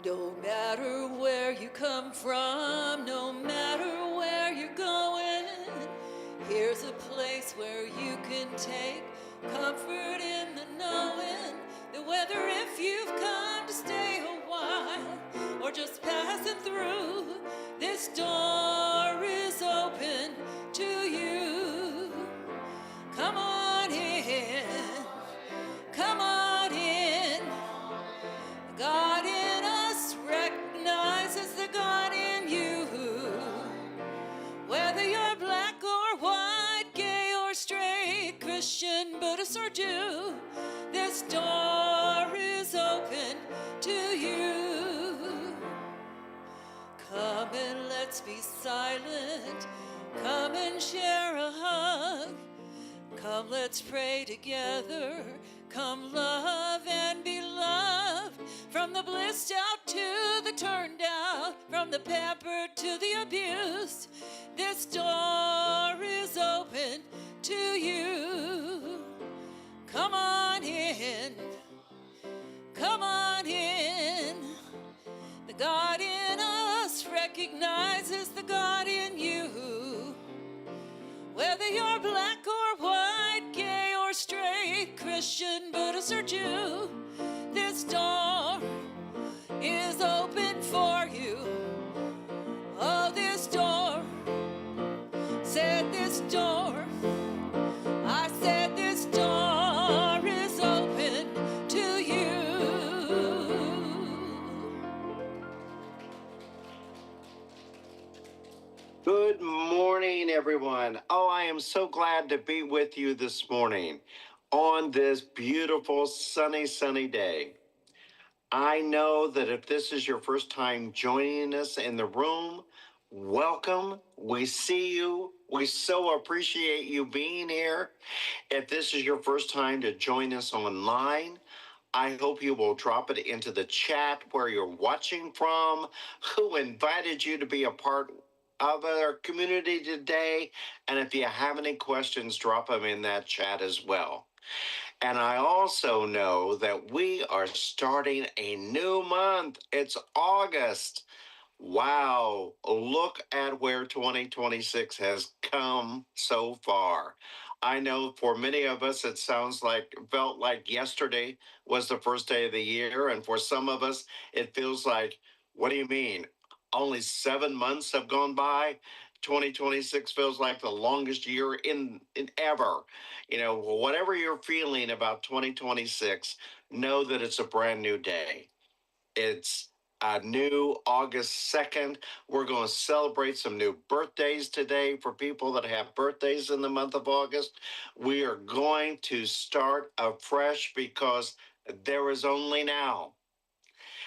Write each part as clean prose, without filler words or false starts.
No matter where you come from, no matter where you're going, here's a place where you can take comfort in the knowing that whether if you've come to stay a while or just passing through, this door is open to you. Come on in, come on in. God in us recognizes the God in you. Whether you're black or white, gay or straight, Christian, Buddhist or Jew, this door is open to you. Come and let's be silent. Come and share a hug. Come, let's pray together. Come, love and be loved. From the blissed out to the turned out, from the pampered to the abused, this door is open to you. Come on in. Come on in. The God in us recognizes the God in you. Whether you're black or white, gay or straight, Christian, Buddhist or Jew, this door is open for you. Oh, this door, said this door, I said this door is open to you. Good morning, everyone. Oh, I am so glad to be with you this morning on this beautiful sunny day. I know that if this is your first time joining us in the room, welcome. We see you. We so appreciate you being here. If this is your first time to join us online, I hope you will drop it into the chat where you're watching from, who invited you to be a part of our community today. And if you have any questions, drop them in that chat as well. And I also know that we are starting a new month. It's August. Wow, look at where 2026 has come so far. I know for many of us, it felt like yesterday was the first day of the year. And for some of us, it feels like, what do you mean? Only 7 months have gone by. 2026 feels like the longest year in ever. Whatever you're feeling about 2026, know that it's a brand new day. It's a new August 2nd. We're going to celebrate some new birthdays today for people that have birthdays in the month of August. We are going to start afresh because there is only now.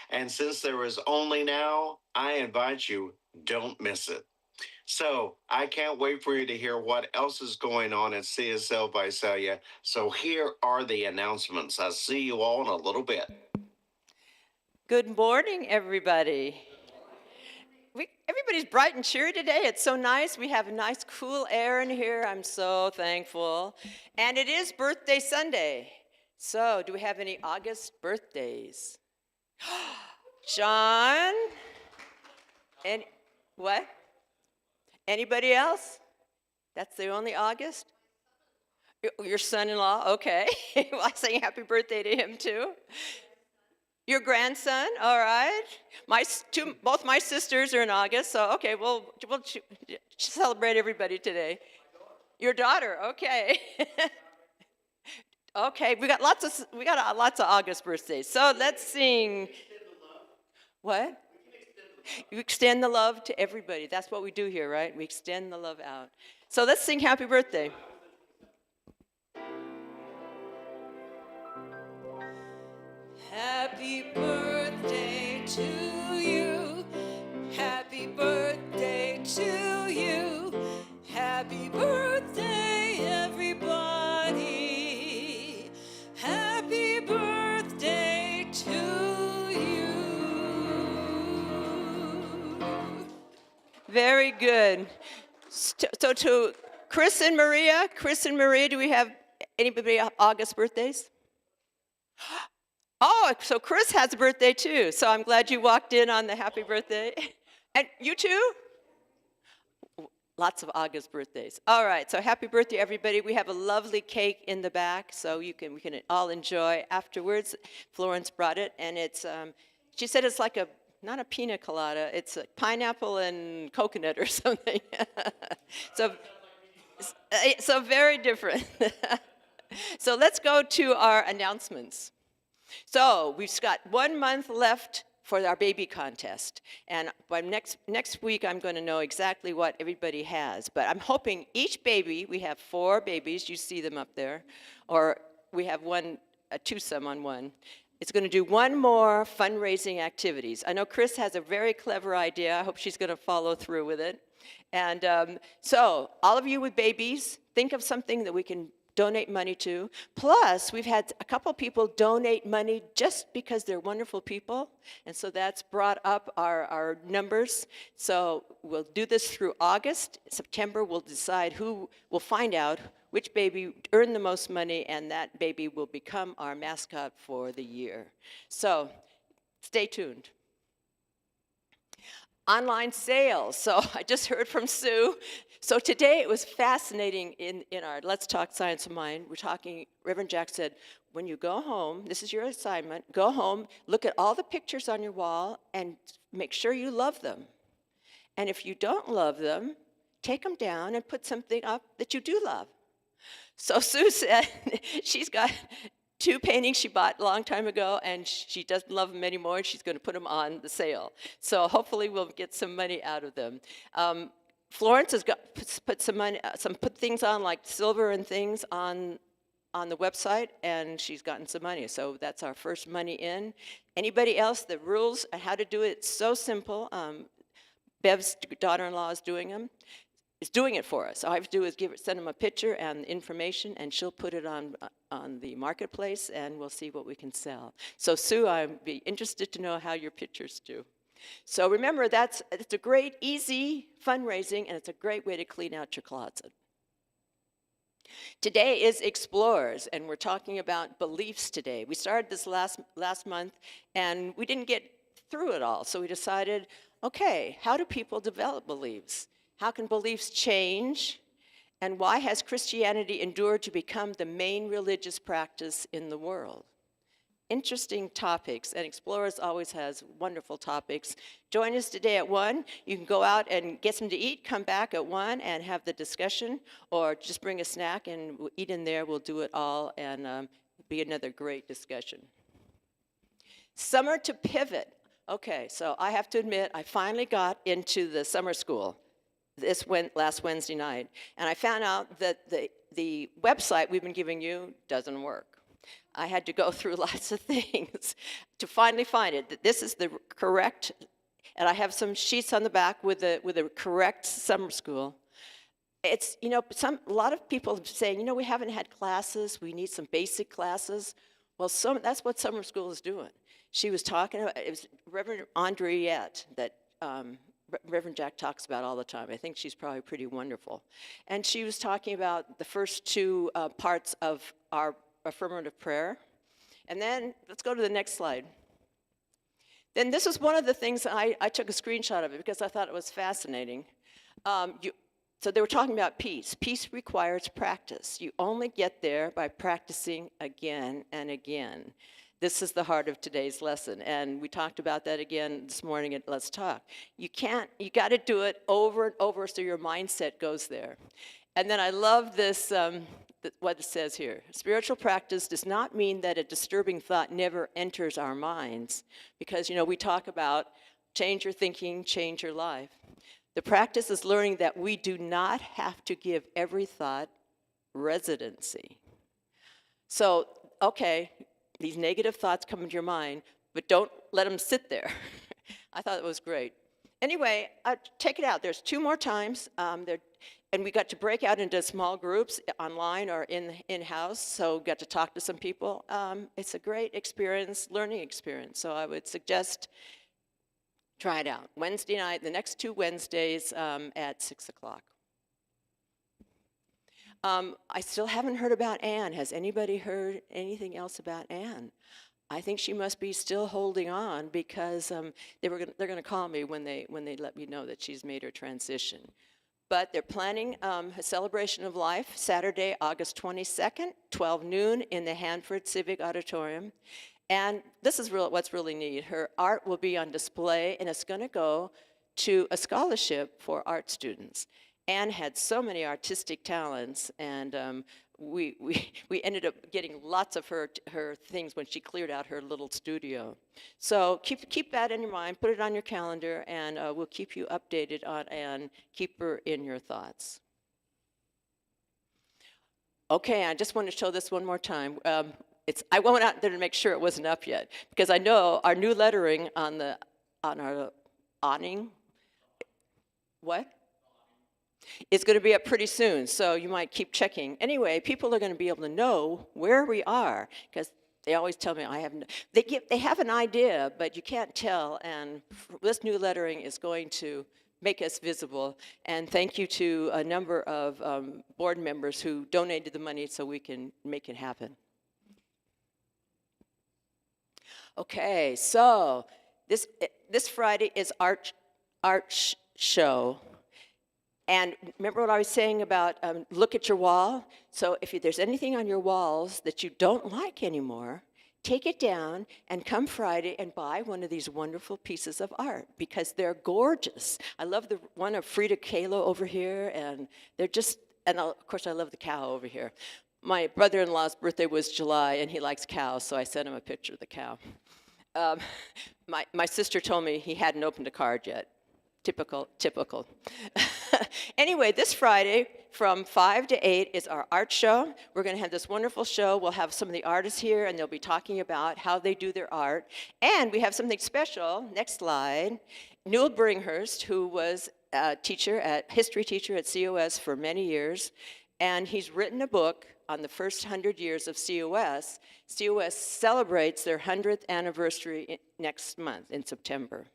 And since there is only now, I invite you, don't miss it. So I can't wait for you to hear what else is going on at CSL Visalia. So here are the announcements. I'll see you all in a little bit. Good morning, everybody. Everybody's bright and cheery today. It's so nice. We have a nice cool air in here. I'm so thankful. And it is birthday Sunday. So do we have any August birthdays? John? And what? Anybody else? That's the only August? Your son-in-law? Okay. Well, I say happy birthday to him too. Your grandson, all right. Both my sisters are in August, so okay, we'll celebrate everybody today. Your daughter, okay. Okay, we got lots of August birthdays. So let's sing. What? You extend the love to everybody. That's what we do here, right? We extend the love out. So let's sing happy birthday. Happy birthday to you. Happy birthday to you. Happy birthday, everybody. Happy birthday to you. Very good. So to Chris and Maria, do we have anybody August birthdays? Oh, so Chris has a birthday too. So I'm glad you walked in on the happy birthday. And you too? Lots of August birthdays. All right, so happy birthday, everybody. We have a lovely cake in the back, so we can all enjoy afterwards. Florence brought it, and it's, she said it's like not a pina colada, it's a pineapple and coconut or something. so, so very different. So let's go to our announcements. So we've got 1 month left for our baby contest. And by next week, I'm going to know exactly what everybody has. But I'm hoping each baby, we have 4 babies, you see them up there, or we have one, a twosome on one. It's going to do 1 more fundraising activities. I know Chris has a very clever idea. I hope she's going to follow through with it. And so all of you with babies, think of something that we can donate money to. Plus, we've had a couple people donate money just because they're wonderful people, and so that's brought up our numbers. So we'll do this through August. September, we'll decide we'll find out which baby earned the most money, and that baby will become our mascot for the year. So stay tuned. Online sales. So I just heard from Sue. So today it was fascinating in our Let's Talk Science of Mind. We're talking, Reverend Jack said, when you go home, this is your assignment, go home, look at all the pictures on your wall, and make sure you love them. And if you don't love them, take them down and put something up that you do love. So Sue said she's got 2 paintings she bought a long time ago, and she doesn't love them anymore, and she's going to put them on the sale. So hopefully we'll get some money out of them. Florence has put some money, put things on like silver and things on the website, and she's gotten some money. So that's our first money in. Anybody else? The rules on how to do it, it's so simple. Bev's daughter-in-law is doing them. Is doing it for us. All I have to do is send them a picture and information, and she'll put it on the marketplace, and we'll see what we can sell. So Sue, I'd be interested to know how your pictures do. So remember, it's a great, easy fundraising, and it's a great way to clean out your closet. Today is Explorers, and we're talking about beliefs today. We started this last month, and we didn't get through it all, so we decided, okay, how do people develop beliefs? How can beliefs change? And why has Christianity endured to become the main religious practice in the world? Interesting topics, and Explorers always has wonderful topics. Join us today at 1. You can go out and get something to eat, come back at 1 and have the discussion, or just bring a snack and we'll eat in there. We'll do it all, and it'll be another great discussion. Summer to Pivot. Okay, so I have to admit, I finally got into the summer school last Wednesday night, and I found out that the website we've been giving you doesn't work. I had to go through lots of things to finally find it, that this is the correct, and I have some sheets on the back with the correct summer school. It's, a lot of people saying, we haven't had classes, we need some basic classes. Well, that's what summer school is doing. She was talking about, it was Reverend Andriette that Reverend Jack talks about all the time. I think she's probably pretty wonderful. And she was talking about the first 2 parts of our affirmative prayer. And then, let's go to the next slide. Then this was one of the things I took a screenshot of it because I thought it was fascinating. So they were talking about peace. Peace requires practice. You only get there by practicing again and again. This is the heart of today's lesson, and we talked about that again this morning at Let's Talk. You got to do it over and over so your mindset goes there. And then I love this, what it says here. Spiritual practice does not mean that a disturbing thought never enters our minds, because, we talk about change your thinking, change your life. The practice is learning that we do not have to give every thought residency. So, okay, these negative thoughts come into your mind, but don't let them sit there. I thought it was great. Anyway, take it out. There's 2 more times, and we got to break out into small groups online or in-house, so got to talk to some people. It's a great experience, learning experience, so I would suggest try it out. Wednesday night, the next 2 Wednesdays at 6 o'clock. I still haven't heard about Anne. Has anybody heard anything else about Anne? I think she must be still holding on because they're going to call me when they let me know that she's made her transition. But they're planning a celebration of life Saturday, August 22nd, 12 noon in the Hanford Civic Auditorium. And this is what's really neat. Her art will be on display, and it's going to go to a scholarship for art students. Anne had so many artistic talents, and we ended up getting lots of her things when she cleared out her little studio. So keep that in your mind, put it on your calendar, and we'll keep you updated on Anne. Keep her in your thoughts. Okay, I just want to show this one more time. I went out there to make sure it wasn't up yet, because I know our new lettering on our awning. What? It's going to be up pretty soon, so you might keep checking. Anyway, people are going to be able to know where we are, because they always tell me they have an idea, but you can't tell, and this new lettering is going to make us visible. And thank you to a number of board members who donated the money so we can make it happen. Okay, so this Friday is art show. And remember what I was saying about look at your wall? So if there's anything on your walls that you don't like anymore, take it down and come Friday and buy one of these wonderful pieces of art, because they're gorgeous. I love the one of Frida Kahlo over here, and they're just, and of course I love the cow over here. My brother-in-law's birthday was July, and he likes cows, so I sent him a picture of the cow. My sister told me he hadn't opened a card yet. Typical. Anyway, this Friday from 5 to 8 is our art show. We're going to have this wonderful show. We'll have some of the artists here, and they'll be talking about how they do their art. And we have something special. Next slide. Newell Bringhurst, who was a history teacher at COS for many years, and he's written a book on the first 100 years of COS. COS celebrates their 100th anniversary next month in September.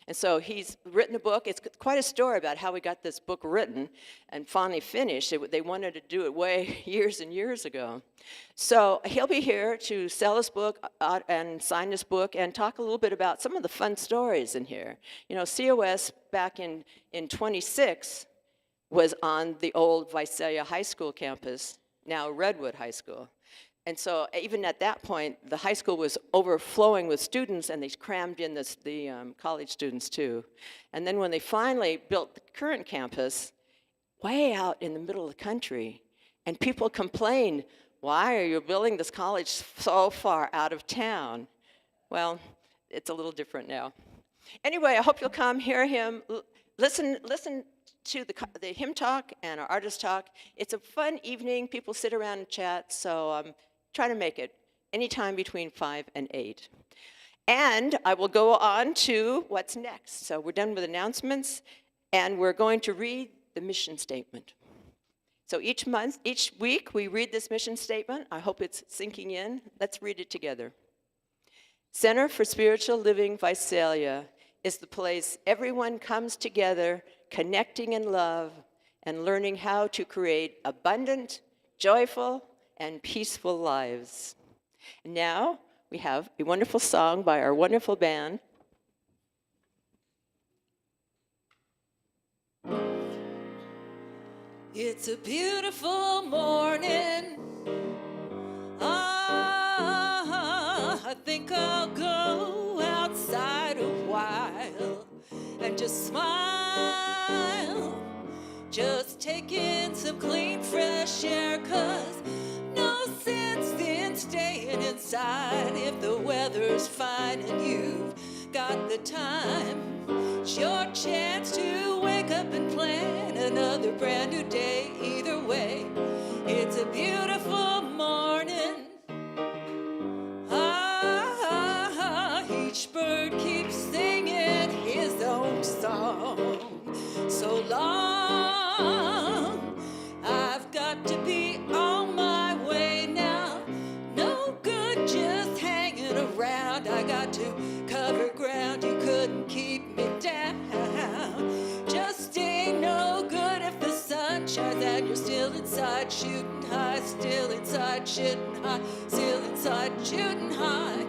And so he's written a book. It's quite a story about how we got this book written and finally finished. They wanted to do it years and years ago. So he'll be here to sell his book and sign his book and talk a little bit about some of the fun stories in here. You know, COS back in 26 was on the old Visalia High School campus, now Redwood High School. And so even at that point, the high school was overflowing with students, and they crammed in the college students too. And then when they finally built the current campus, way out in the middle of the country, and people complained, why are you building this college so far out of town? Well, it's a little different now. Anyway, I hope you'll come, hear him, listen to the hymn talk and our artist talk. It's a fun evening. People sit around and chat, so try to make it anytime between 5 and 8. And I will go on to what's next. So we're done with announcements, and we're going to read the mission statement. So each week, we read this mission statement. I hope it's sinking in. Let's read it together. Center for Spiritual Living Visalia is the place everyone comes together, connecting in love and learning how to create abundant, joyful, and peaceful lives. And now we have a wonderful song by our wonderful band. It's a beautiful morning. I think I'll go outside a while and just smile. Just take in some clean, fresh air, 'cause no sense in staying inside if the weather's fine and you've got the time. It's your chance to wake up and plan another brand new day. Either way, it's a beautiful morning. Each bird keeps singing his own song. So long, I've got to be on my way now. No good just hanging around. I got to cover ground. You couldn't keep me down. Just ain't no good if the sun shines and you're still inside shooting high. Still inside shooting high. Still inside shooting high.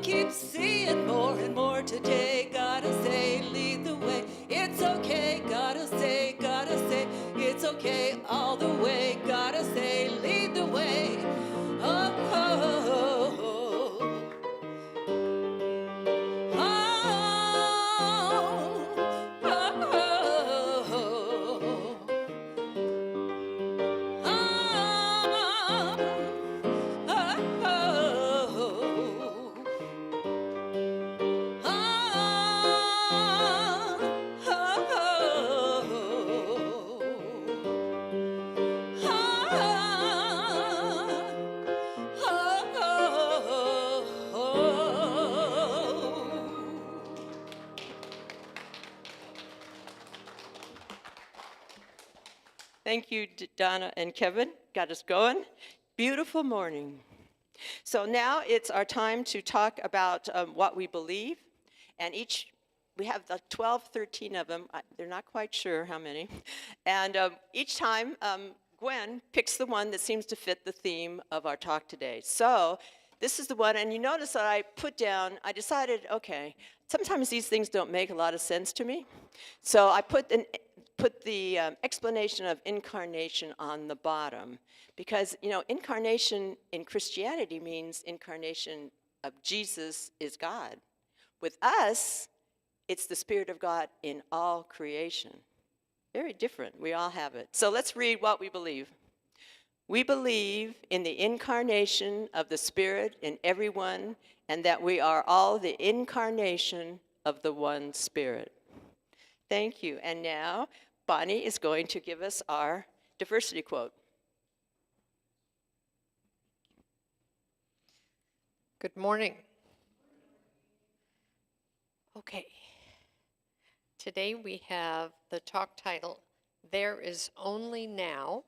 keep seeing more and more today. Gotta say, lead the way. It's okay, gotta say, it's okay all the way. Gotta say, lead the way. Oh, oh, oh, oh. Oh, oh, oh, Thank you, Donna and Kevin. Got us going. Beautiful morning. So now it's our time to talk about what we believe. And we have the 12, 13 of them. They're not quite sure how many. And each time, Gwen picks the one that seems to fit the theme of our talk today. So this is the one, and you notice that I decided, okay, sometimes these things don't make a lot of sense to me. So I put the explanation of incarnation on the bottom, because, incarnation in Christianity means incarnation of Jesus is God. With us, it's the Spirit of God in all creation. Very different. We all have it. So let's read what we believe. We believe in the incarnation of the Spirit in everyone, and that we are all the incarnation of the one Spirit. Thank you. And now, Bonnie is going to give us our diversity quote. Good morning. Okay. Today we have the talk title, There is Only Now.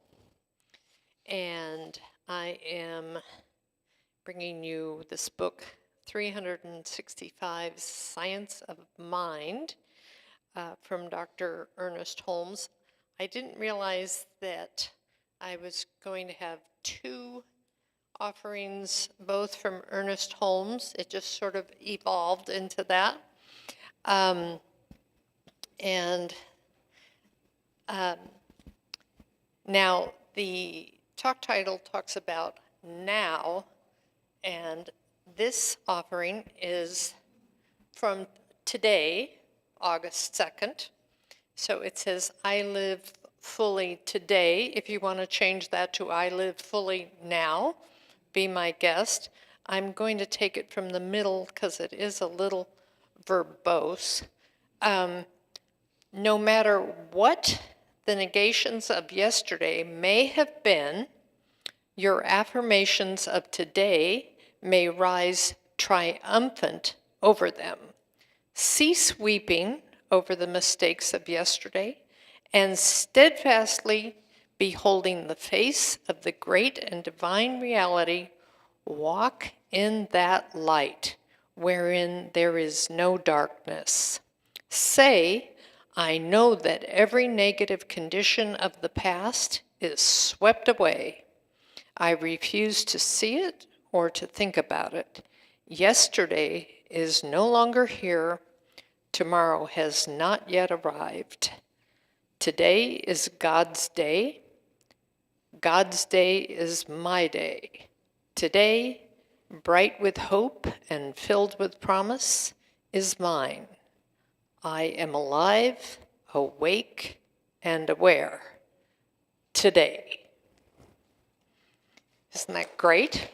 And I am bringing you this book, 365 Science of Mind, from Dr. Ernest Holmes. I didn't realize that I was going to have two offerings, both from Ernest Holmes. It just sort of evolved into that. Now, the talk title talks about now, and this offering is from today, August 2nd. So it says, I live fully today. If you want to change that to I live fully now, be my guest. I'm going to take it from the middle because it is a little verbose. No matter what the negations of yesterday may have been, your affirmations of today may rise triumphant over them. Cease weeping over the mistakes of yesterday and steadfastly beholding the face of the great and divine reality, walk in that light wherein there is no darkness. Say, I know that every negative condition of the past is swept away. I refuse to see it or to think about it. Yesterday is no longer here. Tomorrow has not yet arrived. Today is God's day. God's day is my day. Today, bright with hope and filled with promise, is mine. I am alive, awake, and aware today. Isn't that great?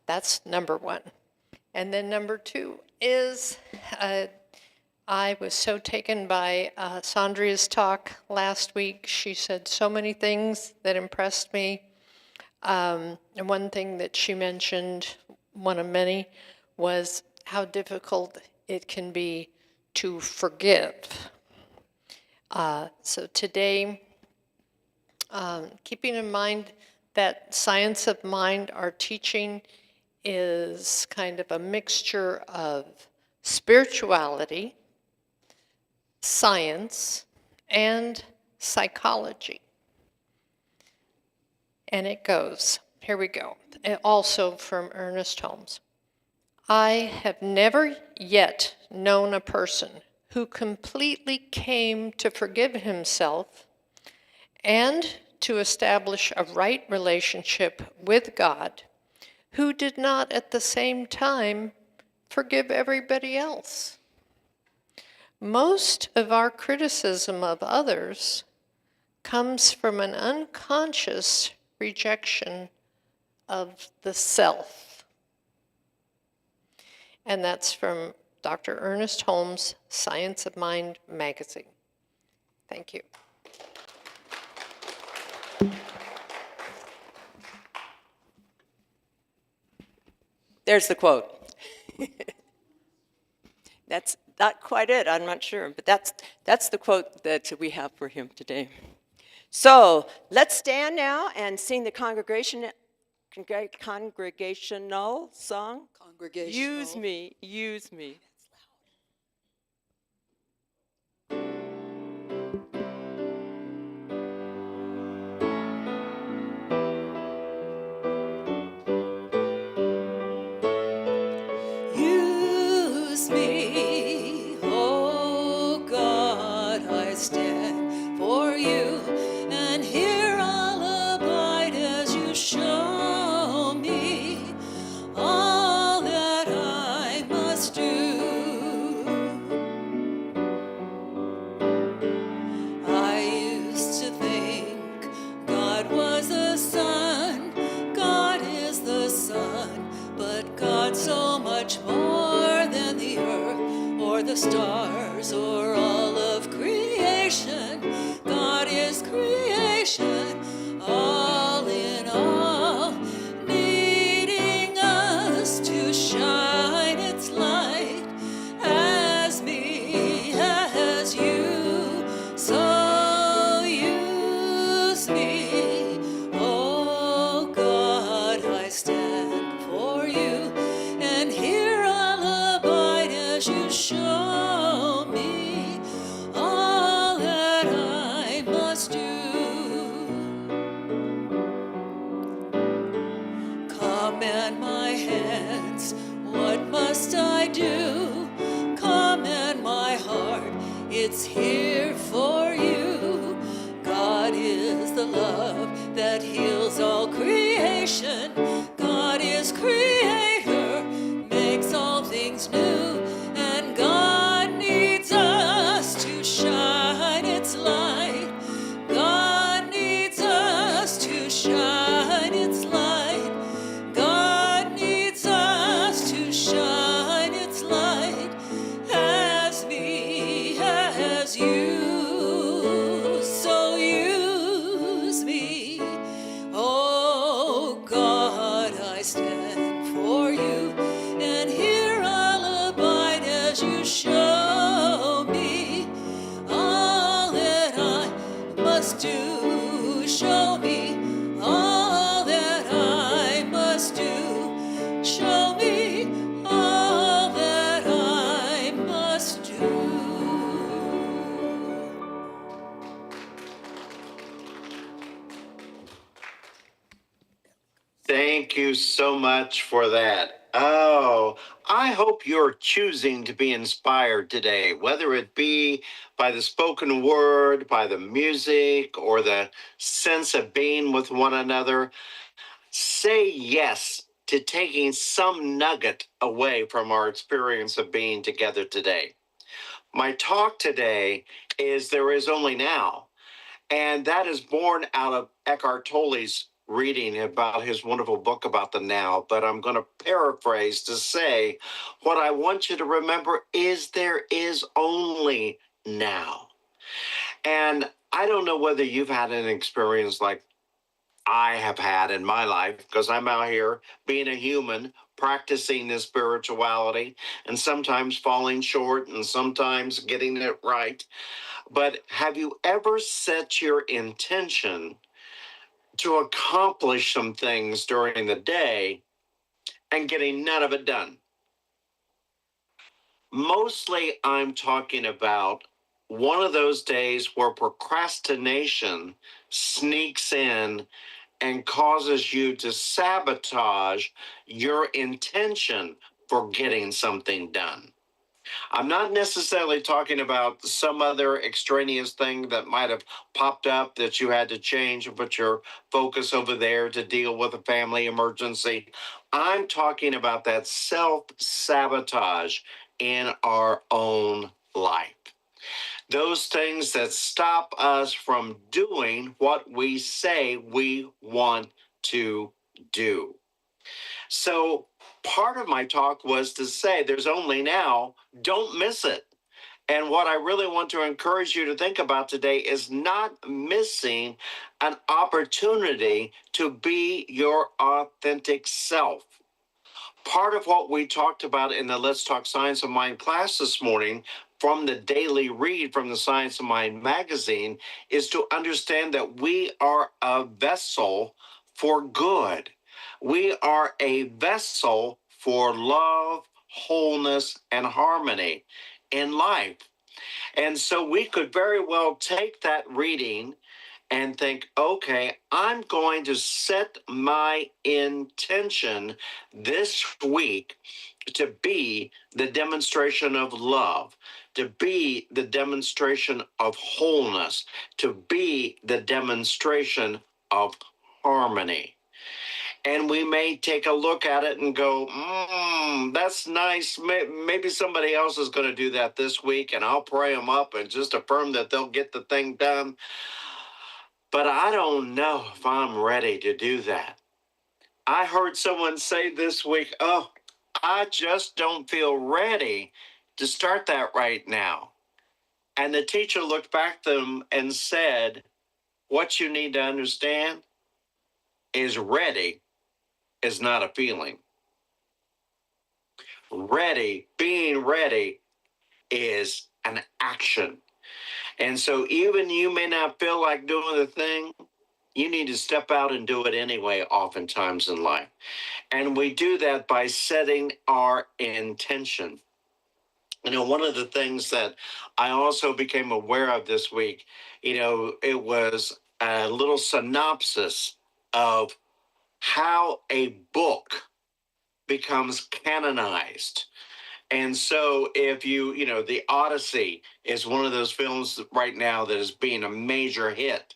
That's number one. And then number two is, I was so taken by Sandria's talk last week. She said so many things that impressed me. And one thing that she mentioned, one of many, was how difficult it can be to forgive. So today, keeping in mind that Science of Mind, our teaching, is kind of a mixture of spirituality, science, and psychology. And it goes, Here we go. Also from Ernest Holmes. I have never yet known a person who completely came to forgive himself and to establish a right relationship with God who did not at the same time forgive everybody else. Most of our criticism of others comes from an unconscious rejection of the self. And that's from Dr. Ernest Holmes' Science of Mind magazine. Thank you. There's the quote. That's not quite it, I'm not sure, but that's the quote that we have for him today. So let's stand now and sing the congregational song. Congregational. Use me, use me. Use me, oh God, I stand for you, and here I'll abide as you show me all that I must do. I used to think God was the sun, God is the sun, but God's so much more than the earth or the stars or all of creation. God is creation, all in all, needing us to shine its light as me, as you. So use me, oh God, I stand for you, and here I'll abide as you show me all that I must do. Command my hands, what must I do? Command my heart, it's here for you. God is the love that heals all creation. God is creator, makes all things new, and God needs us to shine its light. God needs us to shine its light. God needs us to shine its light as me, as you. So use me, oh God, I stand for you, and here I'll abide as you show me all that I must do. Show me all that I must do. Show me all that I must do. Thank you so much for that. Oh, I hope you're choosing to be inspired today, whether it be by the spoken word, by the music, or the sense of being with one another. Say yes to taking some nugget away from our experience of being together today. My talk today is There Is Only Now. And that is born out of Eckhart Tolle's reading about his wonderful book about the now. But I'm going to paraphrase to say what I want you to remember is there is only now. And I don't know whether you've had an experience like I have had in my life, because I'm out here being a human, practicing this spirituality, and sometimes falling short and sometimes getting it right. But have you ever set your intention to accomplish some things during the day and getting none of it done? Mostly, I'm talking about one of those days where procrastination sneaks in and causes you to sabotage your intention for getting something done. I'm not necessarily talking about some other extraneous thing that might have popped up that you had to change and put your focus over there to deal with a family emergency. I'm talking about that self sabotage in our own life. Those things that stop us from doing what we say we want to do. So, part of my talk was to say there's only now, don't miss it. And what I really want to encourage you to think about today is not missing an opportunity to be your authentic self. Part of what we talked about in the Let's Talk Science of Mind class this morning from the daily read from the Science of Mind magazine is to understand that we are a vessel for good. We are a vessel for love, wholeness, and harmony in life. And so we could very well take that reading and think, okay, I'm going to set my intention this week to be the demonstration of love, to be the demonstration of wholeness, to be the demonstration of harmony. And we may take a look at it and go, that's nice. Maybe somebody else is going to do that this week, and I'll pray them up and just affirm that they'll get the thing done. But I don't know if I'm ready to do that. I heard someone say this week, oh, I just don't feel ready to start that right now. And the teacher looked back at them and said, what you need to understand is ready is not a feeling. Ready, being ready is an action. And so even you may not feel like doing the thing, you need to step out and do it anyway, oftentimes in life. And we do that by setting our intention. You know, one of the things that I also became aware of this week, it was a little synopsis of how a book becomes canonized. And so if the Odyssey is one of those films right now that is being a major hit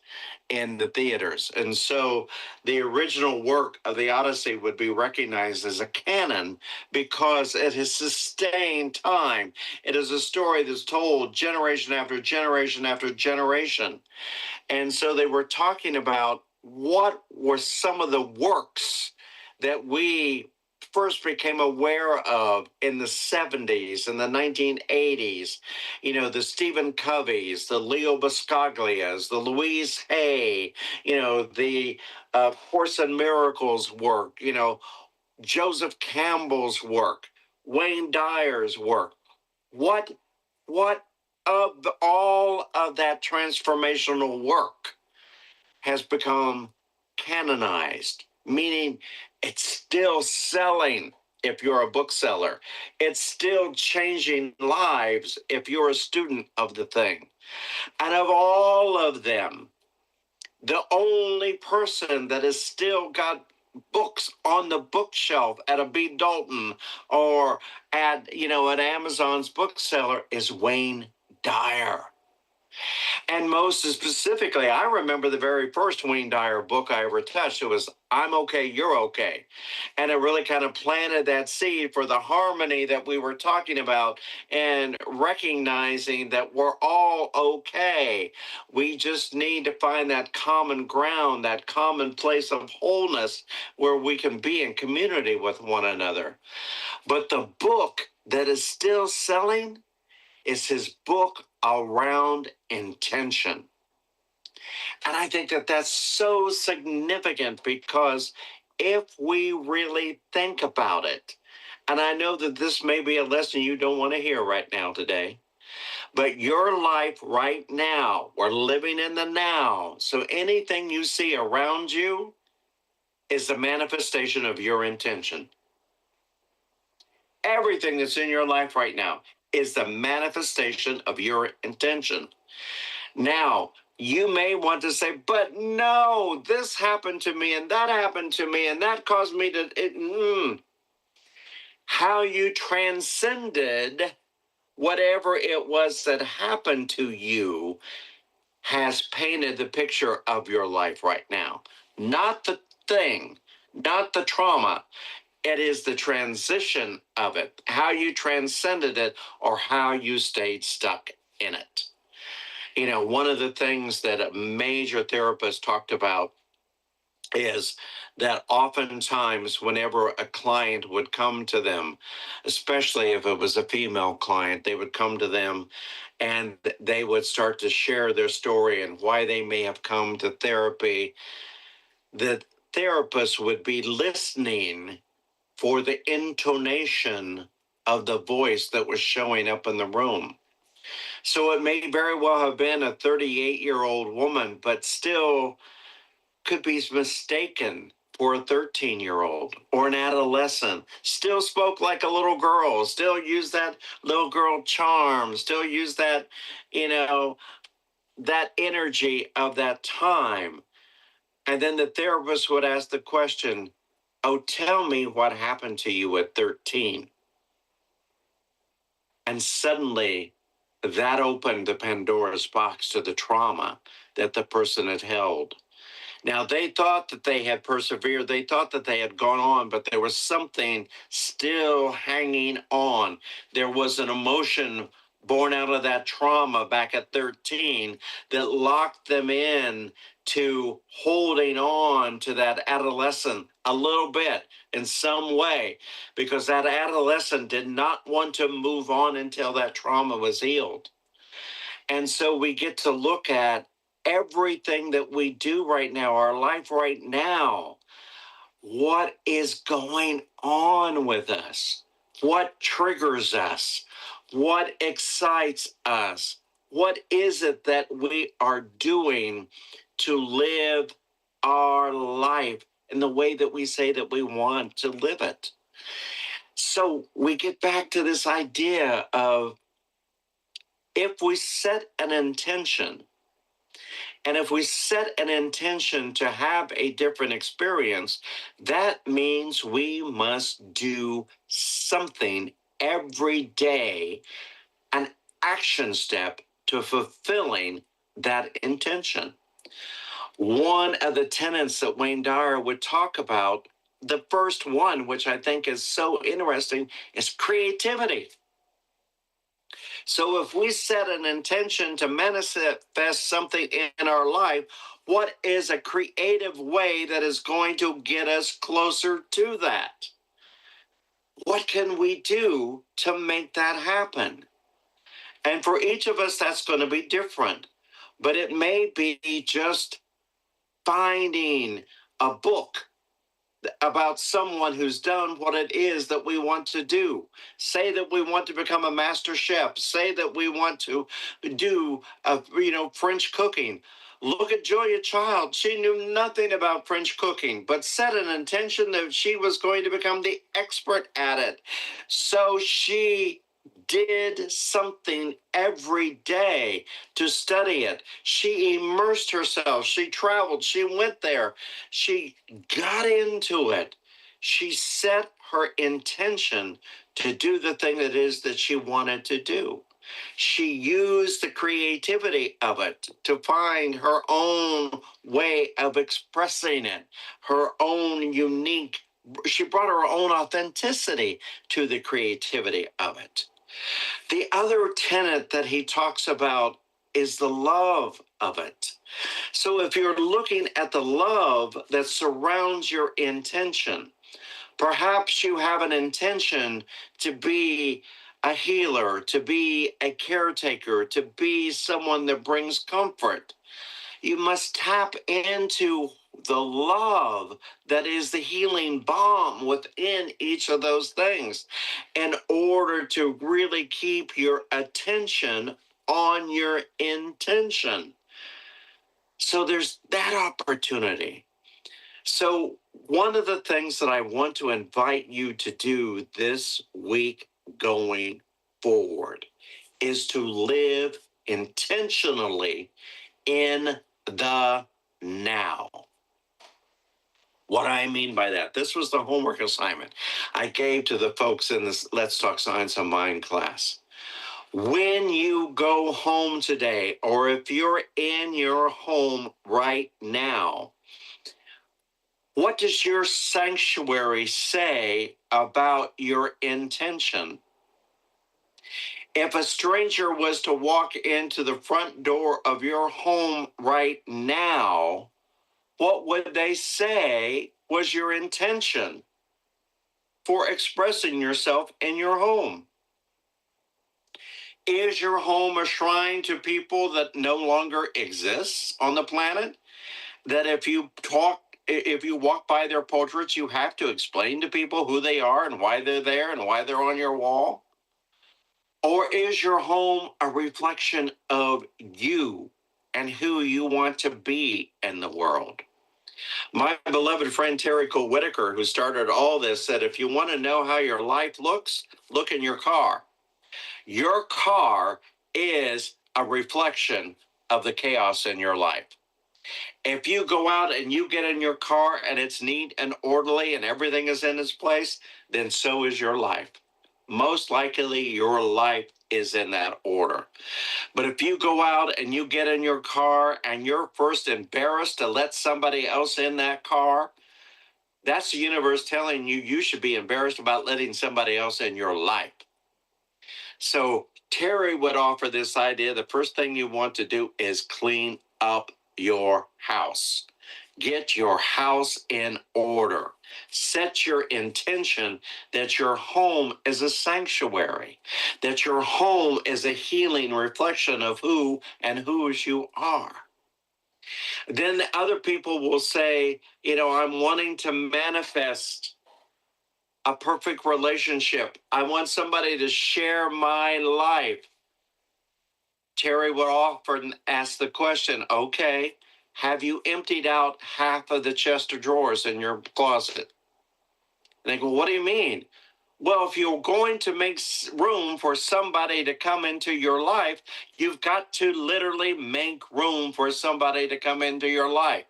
in the theaters. And so the original work of the Odyssey would be recognized as a canon because it has sustained time. It is a story that's told generation after generation after generation. And so they were talking about what were some of the works that we first became aware of in the 70s and the 1980s, the Stephen Coveys, the Leo Buscaglias, the Louise Hay, the Course in Miracles work, Joseph Campbell's work, Wayne Dyer's work. What of all of that transformational work has become canonized, meaning it's still selling if you're a bookseller. It's still changing lives if you're a student of the thing. And of all of them, the only person that has still got books on the bookshelf at a B. Dalton or at Amazon's bookseller is Wayne Dyer. And most specifically, I remember the very first Wayne Dyer book I ever touched. It was I'm Okay, You're Okay. And it really kind of planted that seed for the harmony that we were talking about and recognizing that we're all okay. We just need to find that common ground, that common place of wholeness where we can be in community with one another. But the book that is still selling is his book around intention. And I think that that's so significant because if we really think about it, and I know that this may be a lesson you don't want to hear right now today, but your life right now, we're living in the now. So anything you see around you is the manifestation of your intention. Everything that's in your life right now is the manifestation of your intention. Now, you may want to say, but no, this happened to me and that happened to me and that caused me to. How you transcended whatever it was that happened to you has painted the picture of your life right now. Not the thing, not the trauma. It is the transition of it, how you transcended it or how you stayed stuck in it. You know, one of the things that a major therapist talked about is that oftentimes whenever a client would come to them, especially if it was a female client, they would come to them and they would start to share their story and why they may have come to therapy. The therapist would be listening for the intonation of the voice that was showing up in the room. So it may very well have been a 38-year-old woman, but still could be mistaken for a 13-year-old or an adolescent, still spoke like a little girl, still used that little girl charm, still used that, that energy of that time. And then the therapist would ask the question, oh, tell me what happened to you at 13. And suddenly that opened the Pandora's box to the trauma that the person had held. Now, they thought that they had persevered. They thought that they had gone on, but there was something still hanging on. There was an emotion born out of that trauma back at 13 that locked them in to holding on to that adolescent a little bit in some way, because that adolescent did not want to move on until that trauma was healed. And so we get to look at everything that we do right now, our life right now. What is going on with us? What triggers us? What excites us? What is it that we are doing to live our life in the way that we say that we want to live it? So we get back to this idea of if we set an intention, and if we set an intention to have a different experience, that means we must do something every day, an action step to fulfilling that intention. One of the tenets that Wayne Dyer would talk about, the first one, which I think is so interesting, is creativity. So if we set an intention to manifest something in our life, what is a creative way that is going to get us closer to that? What can we do to make that happen? And for each of us, that's going to be different. But it may be just finding a book about someone who's done what it is that we want to do. Say that we want to become a master chef. Say that we want to do, French cooking. Look at Julia Child. She knew nothing about French cooking, but set an intention that she was going to become the expert at it. So she did something every day to study it. She immersed herself. She traveled. She went there. She got into it. She set her intention to do the thing that is that she wanted to do. She used the creativity of it to find her own way of expressing it, her own unique. She brought her own authenticity to the creativity of it. The other tenet that he talks about is the love of it. So if you're looking at the love that surrounds your intention, perhaps you have an intention to be a healer, to be a caretaker, to be someone that brings comfort. You must tap into the love that is the healing balm within each of those things in order to really keep your attention on your intention. So there's that opportunity. So one of the things that I want to invite you to do this week going forward is to live intentionally in the now. What do I mean by that? This was the homework assignment I gave to the folks in this Let's Talk Science of Mind class. When you go home today, or if you're in your home right now, what does your sanctuary say about your intention? If a stranger was to walk into the front door of your home right now, what would they say was your intention for expressing yourself in your home? Is your home a shrine to people that no longer exists on the planet? That if you walk by their portraits, you have to explain to people who they are and why they're there and why they're on your wall? Or is your home a reflection of you and who you want to be in the world? My beloved friend Terry Cole Whitaker, who started all this, said, if you want to know how your life looks, look in your car. Your car is a reflection of the chaos in your life. If you go out and you get in your car and it's neat and orderly and everything is in its place, then so is your life. Most likely your life is in that order. But if you go out and you get in your car and you're first embarrassed to let somebody else in that car, that's the universe telling you you should be embarrassed about letting somebody else in your life. So Terry would offer this idea. The first thing you want to do is clean up your house. Get your house in order. Set your intention that your home is a sanctuary, that your home is a healing reflection of who and whose you are. Then other people will say, I'm wanting to manifest a perfect relationship. I want somebody to share my life. Terry would often ask the question, okay, have you emptied out half of the chest of drawers in your closet? And they go, what do you mean? Well, if you're going to make room for somebody to come into your life, you've got to literally make room for somebody to come into your life.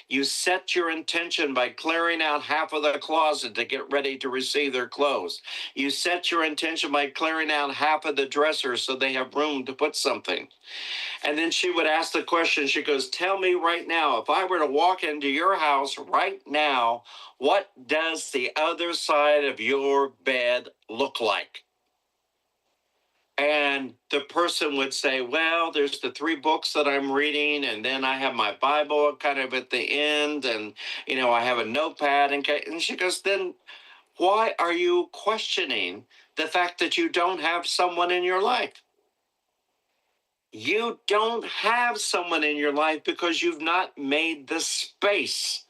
You set your intention by clearing out half of the closet to get ready to receive their clothes. You set your intention by clearing out half of the dresser so they have room to put something. And then she would ask the question, she goes, tell me right now, if I were to walk into your house right now, what does the other side of your bed look like? And the person would say, well, there's the 3 books that I'm reading, and then I have my Bible kind of at the end, and, I have a notepad. And she goes, then why are you questioning the fact that you don't have someone in your life? You don't have someone in your life because you've not made the space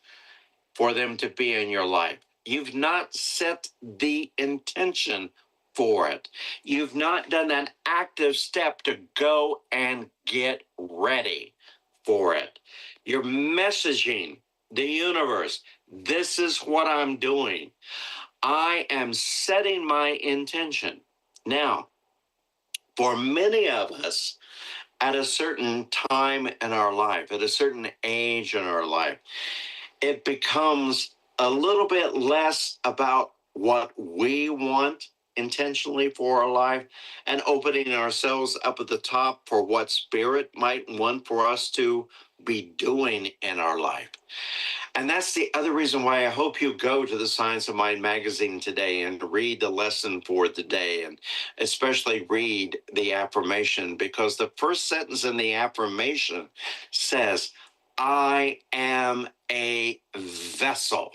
for them to be in your life. You've not set the intention for it. You've not done that active step to go and get ready for it. You're messaging the universe, this is what I'm doing. I am setting my intention. Now, for many of us, at a certain time in our life, at a certain age in our life, it becomes a little bit less about what we want intentionally for our life and opening ourselves up at the top for what spirit might want for us to be doing in our life. And that's the other reason why I hope you go to the Science of Mind magazine today and read the lesson for the day, and especially read the affirmation, because the first sentence in the affirmation says, I am a vessel.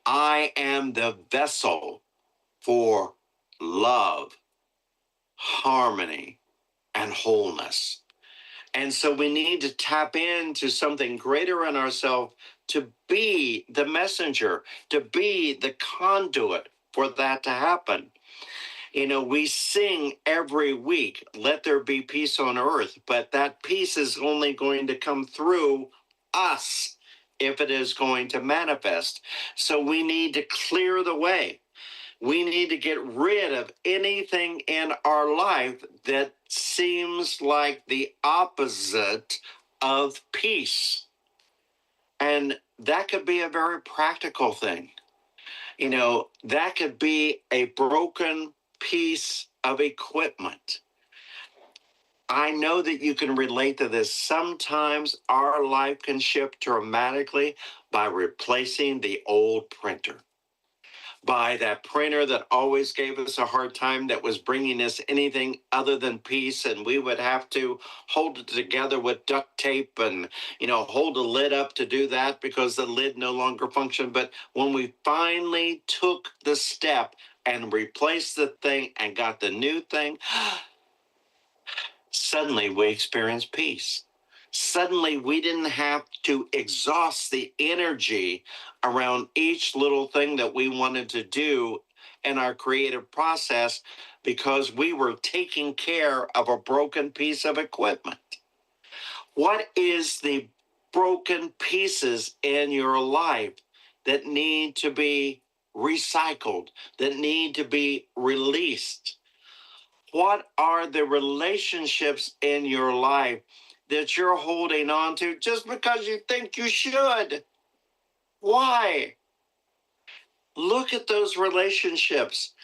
I am the vessel for love, harmony, and wholeness. And so we need to tap into something greater in ourselves to be the messenger, to be the conduit for that to happen. We sing every week, let there be peace on earth, but that peace is only going to come through us if it is going to manifest. So we need to clear the way. We need to get rid of anything in our life that seems like the opposite of peace. And that could be a very practical thing. That could be a broken piece of equipment. I know that you can relate to this. Sometimes our life can shift dramatically by replacing the old printer, by that printer that always gave us a hard time, that was bringing us anything other than peace. And we would have to hold it together with duct tape and, hold the lid up to do that because the lid no longer functioned. But when we finally took the step and replaced the thing and got the new thing, suddenly we experienced peace. Suddenly we didn't have to exhaust the energy around each little thing that we wanted to do in our creative process because we were taking care of a broken piece of equipment. What is the broken pieces in your life that need to be recycled, that need to be released? What are the relationships in your life that you're holding on to just because you think you should? Why? Look at those relationships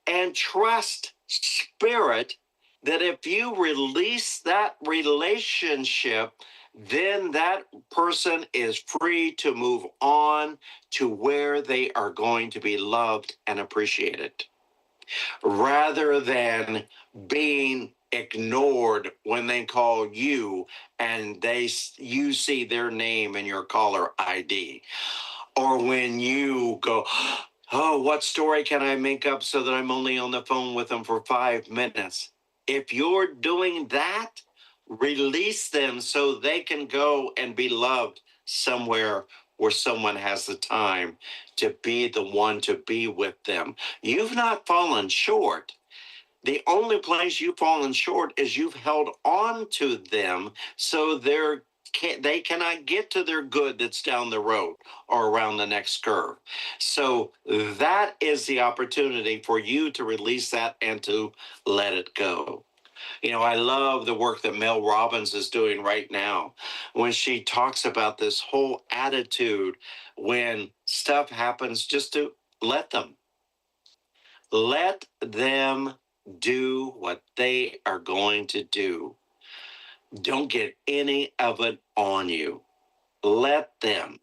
and trust spirit that if you release that relationship, then that person is free to move on to where they are going to be loved and appreciated, rather than being ignored when they call you and you see their name in your caller ID, or when you go, oh, what story can I make up so that I'm only on the phone with them for 5 minutes? If you're doing that, release them so they can go and be loved somewhere where someone has the time to be the one to be with them. You've not fallen short. The only place you've fallen short is you've held on to them so they cannot get to their good that's down the road or around the next curve. So that is the opportunity for you to release that and to let it go. I love the work that Mel Robbins is doing right now when she talks about this whole attitude when stuff happens, just to let them. Let them do what they are going to do. Don't get any of it on you. Let them.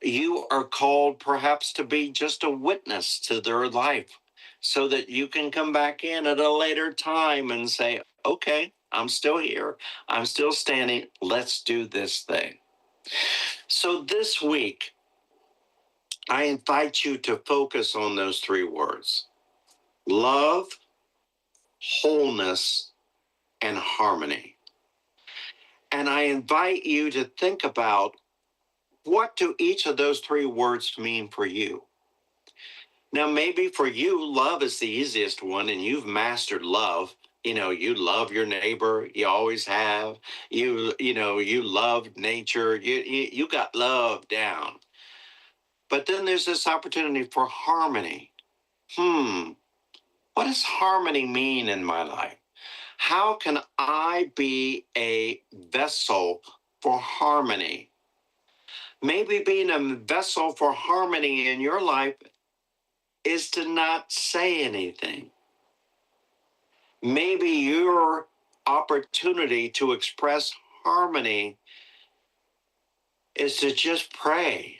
You are called perhaps to be just a witness to their life so that you can come back in at a later time and say, okay, I'm still here. I'm still standing. Let's do this thing. So this week, I invite you to focus on those three words: love, wholeness, and harmony. And I invite you to think about, what do each of those three words mean for you? Now, maybe for you, love is the easiest one and you've mastered love. You love your neighbor. You always have. You love nature. You got love down. But then there's this opportunity for harmony. What does harmony mean in my life? How can I be a vessel for harmony? Maybe being a vessel for harmony in your life is to not say anything. Maybe your opportunity to express harmony is to just pray,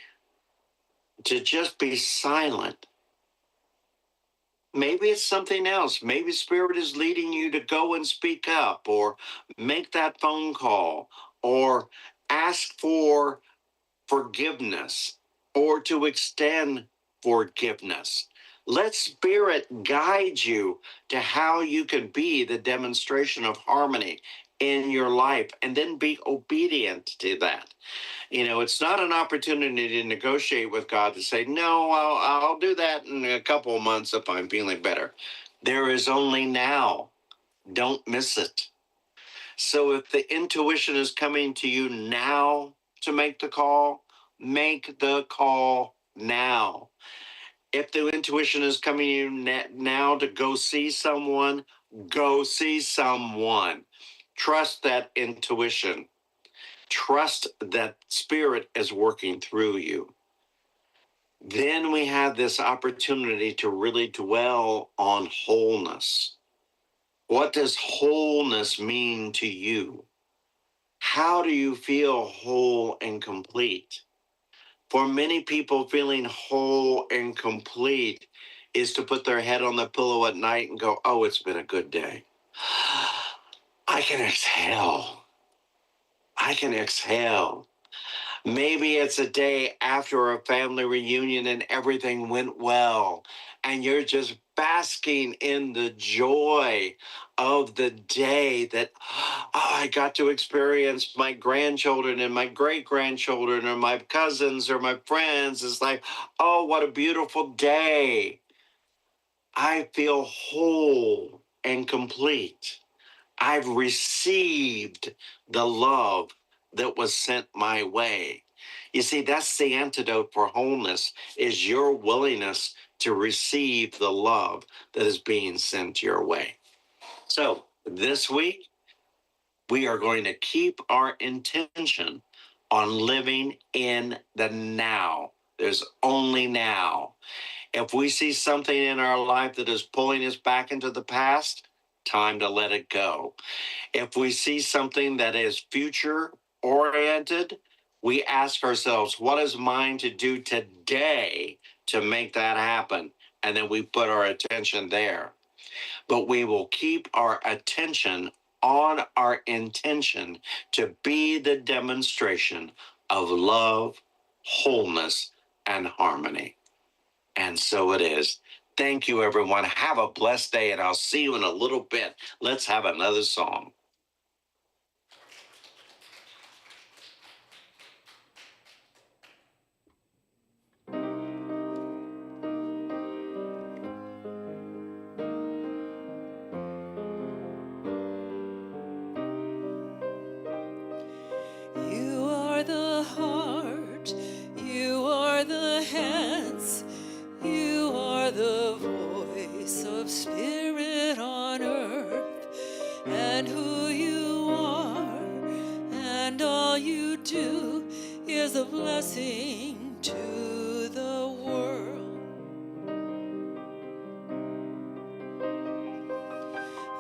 to just be silent. Maybe it's something else. Maybe Spirit is leading you to go and speak up, or make that phone call, or ask for forgiveness, or to extend forgiveness. Let Spirit guide you to how you can be the demonstration of harmony in your life, and then be obedient to that. It's not an opportunity to negotiate with God to say, no, I'll do that in a couple of months if I'm feeling better. There is only now. Don't miss it. So if the intuition is coming to you now to make the call now. If the intuition is coming to you now to go see someone, go see someone. Trust that intuition. Trust that spirit is working through you. Then we have this opportunity to really dwell on wholeness. What does wholeness mean to you? How do you feel whole and complete? For many people, feeling whole and complete is to put their head on the pillow at night and go, oh, it's been a good day. I can exhale. I can exhale. Maybe it's a day after a family reunion and everything went well, and you're just basking in the joy of the day that, oh, I got to experience my grandchildren and my great grandchildren or my cousins or my friends. It's like, oh, what a beautiful day. I feel whole and complete. I've received the love that was sent my way. You see, that's the antidote for wholeness, is your willingness to receive the love that is being sent your way. So this week, we are going to keep our intention on living in the now. There's only now. If we see something in our life that is pulling us back into the past, time to let it go. If we see something that is future oriented, we ask ourselves, what is mine to do today to make that happen? And then we put our attention there. But we will keep our attention on our intention to be the demonstration of love, wholeness, and harmony. And so it is. Thank you, everyone. Have a blessed day, and I'll see you in a little bit. Let's have another song. You are the heart, you are the hands, you are the voice of spirit on earth, and who you are, and all you do is a blessing to the world.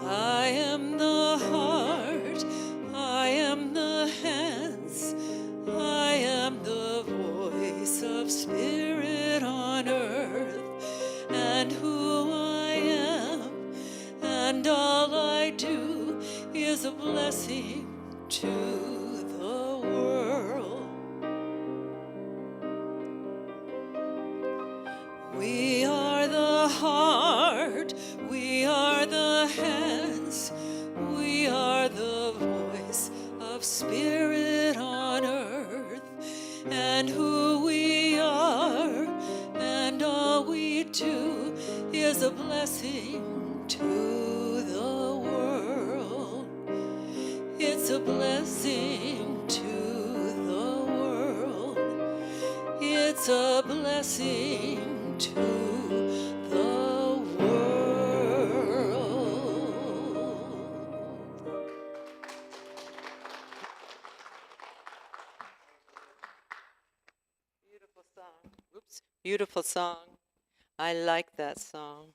I am the heart, I am the hands, I am the voice of spirit on earth, and who I am, and all I do is a blessing to the world. We are the heart, we are the hands, we are the voice of spirit on earth, and who we are, and all we do is a blessing to the world. It's a blessing to the world. It's a blessing to the world. Beautiful song. Oops. Beautiful song. I like that song.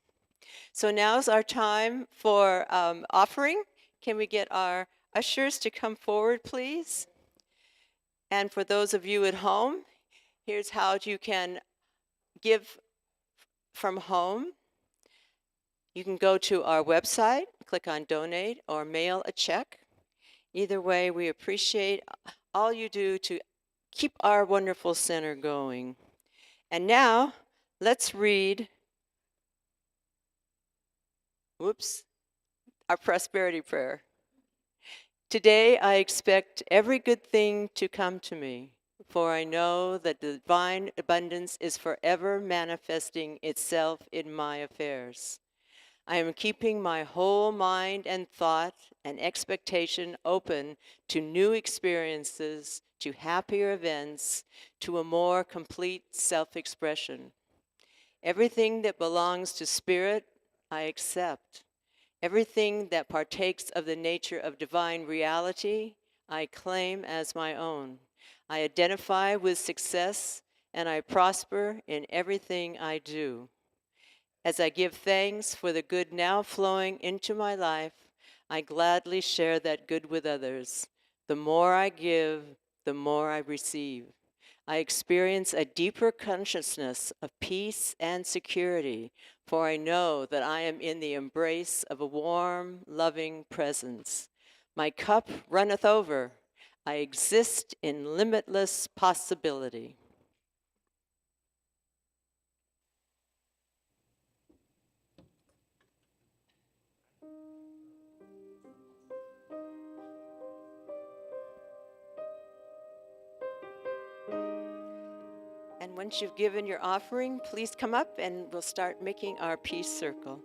So now's our time for offering. Can we get our ushers to come forward, please? And for those of you at home, here's how you can give from home. You can go to our website, click on donate, or mail a check. Either way, we appreciate all you do to keep our wonderful center going. And now, let's read, our prosperity prayer. Today, I expect every good thing to come to me, for I know that the divine abundance is forever manifesting itself in my affairs. I am keeping my whole mind and thought and expectation open to new experiences, to happier events, to a more complete self-expression. Everything that belongs to spirit, I accept. Everything that partakes of the nature of divine reality, I claim as my own. I identify with success and I prosper in everything I do. As I give thanks for the good now flowing into my life, I gladly share that good with others. The more I give, the more I receive. I experience a deeper consciousness of peace and security, for I know that I am in the embrace of a warm, loving presence. My cup runneth over. I exist in limitless possibility. And once you've given your offering, please come up and we'll start making our peace circle.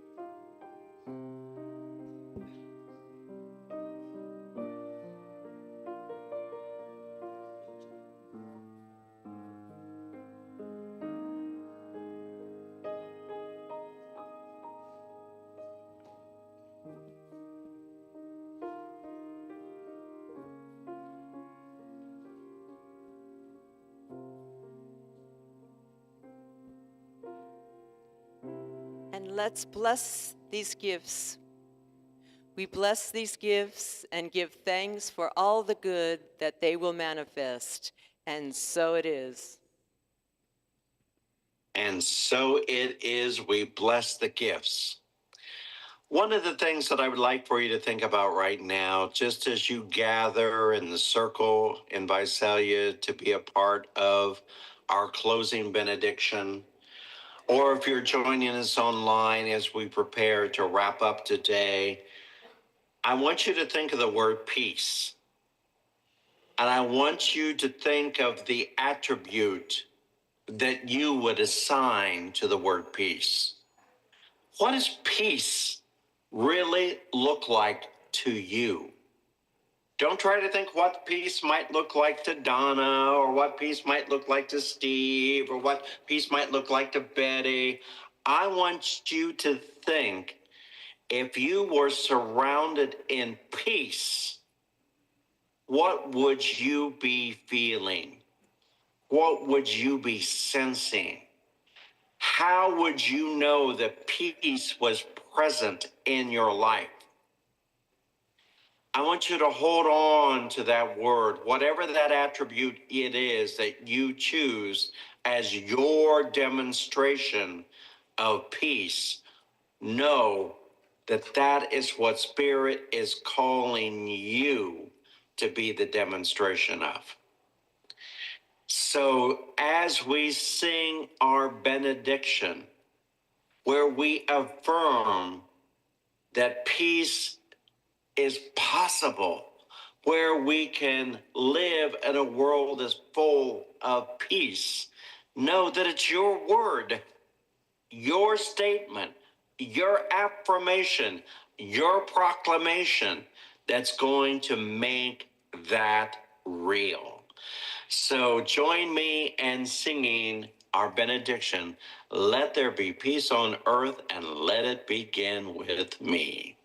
And let's bless these gifts. We bless these gifts and give thanks for all the good that they will manifest. And so it is. And so it is, we bless the gifts. One of the things that I would like for you to think about right now, just as you gather in the circle in Visalia to be a part of our closing benediction, or if you're joining us online as we prepare to wrap up today, I want you to think of the word peace. And I want you to think of the attribute that you would assign to the word peace. What does peace really look like to you? Don't try to think what peace might look like to Donna, or what peace might look like to Steve, or what peace might look like to Betty. I want you to think, if you were surrounded in peace, what would you be feeling? What would you be sensing? How would you know that peace was present in your life? I want you to hold on to that word, whatever that attribute it is that you choose as your demonstration of peace. Know that that is what Spirit is calling you to be the demonstration of. So as we sing our benediction, where we affirm that peace is possible, where we can live in a world that's full of peace, know that it's your word, your statement, your affirmation, your proclamation that's going to make that real. So join me in singing our benediction. Let there be peace on earth, and let it begin with me.